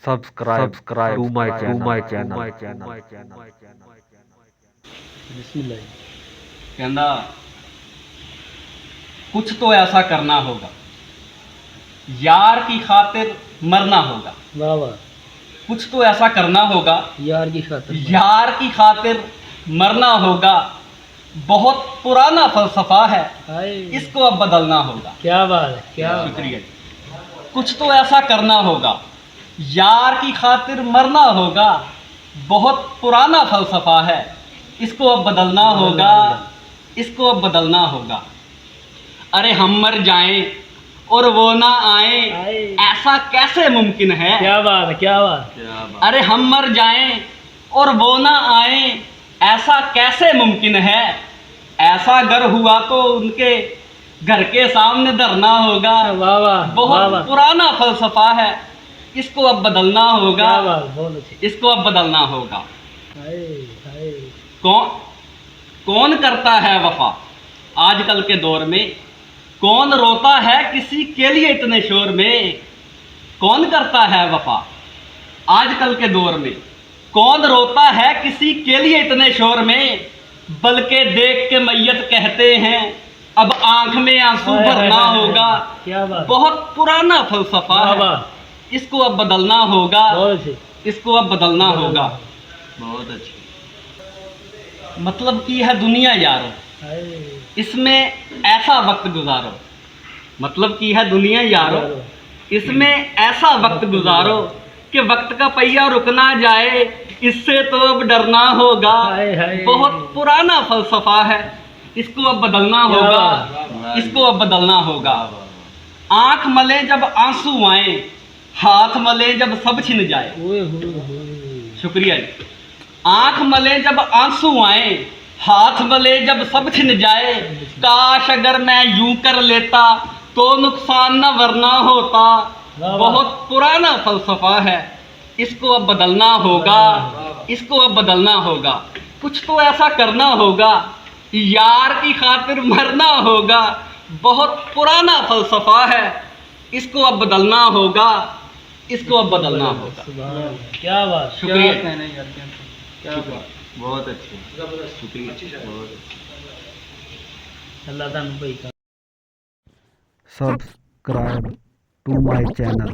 subscribe to my channel। कहना कुछ तो ऐसा करना होगा, यार की खातिर मरना होगा। वाह वाह, कुछ तो ऐसा करना होगा, यार की खातिर मरना होगा। बहुत पुराना फलसफा है, हाय, इसको अब बदलना होगा। क्या बात है, क्या शुक्रिया। कुछ तो ऐसा करना होगा, यार की खातिर मरना होगा। बहुत पुराना फलसफा है, इसको अब बदलना होगा। इसको अब बदलना होगा। अरे हम मर जाएं और वो ना आए, ऐसा कैसे मुमकिन है? क्या बात है, क्या बात। अरे हम मर जाएं और वो ना आए, ऐसा कैसे मुमकिन है? ऐसा अगर हुआ तो उनके घर के सामने धरना होगा। वाह वाह, बहुत पुराना फलसफा है, इसको अब बदलना होगा। इसको अब बदलना होगा। हाय हाय, कौन करता है वफा आजकल के दौर में? कौन रोता है किसी के लिए इतने शोर में? कौन करता है वफा आजकल के दौर में? कौन रोता है किसी के लिए इतने शोर में? बल्कि देख के मैयत कहते हैं अब आंख में आंसू भरना होगा। क्या बात। बहुत पुराना फलसफा है, इसको अब बदलना होगा। इसको अब बदलना होगा। बहुत अच्छी। मतलब की है दुनिया यारो, इसमें ऐसा वक्त गुजारो। मतलब की है दुनिया यारो, इसमें ऐसा वक्त गुजारो कि वक्त का पहिया रुक ना जाए, इससे तो अब डरना होगा। बहुत पुराना फलसफा है, इसको अब बदलना होगा। इसको अब बदलना होगा। आंख मले जब आंसू आए, हाथ मले जब सब छिन जाए। शुक्रिया जी। आंख मले जब आंसू आए, हाथ मले जब सब छिन जाए। काश अगर मैं यूं कर लेता तो नुकसान न वरना होता। बहुत पुराना फलसफा है, इसको अब बदलना होगा। इसको अब बदलना होगा। कुछ तो ऐसा करना होगा, यार की खातिर मरना होगा। बहुत पुराना फलसफा है, इसको अब बदलना होगा। इसको अब बदलना होगा। क्या बात। शुक्रिया। क्या बात। बहुत अच्छी। शुक्रिया। बहुत अच्छी। अल्लाह ताला भाई का subscribe to my channel।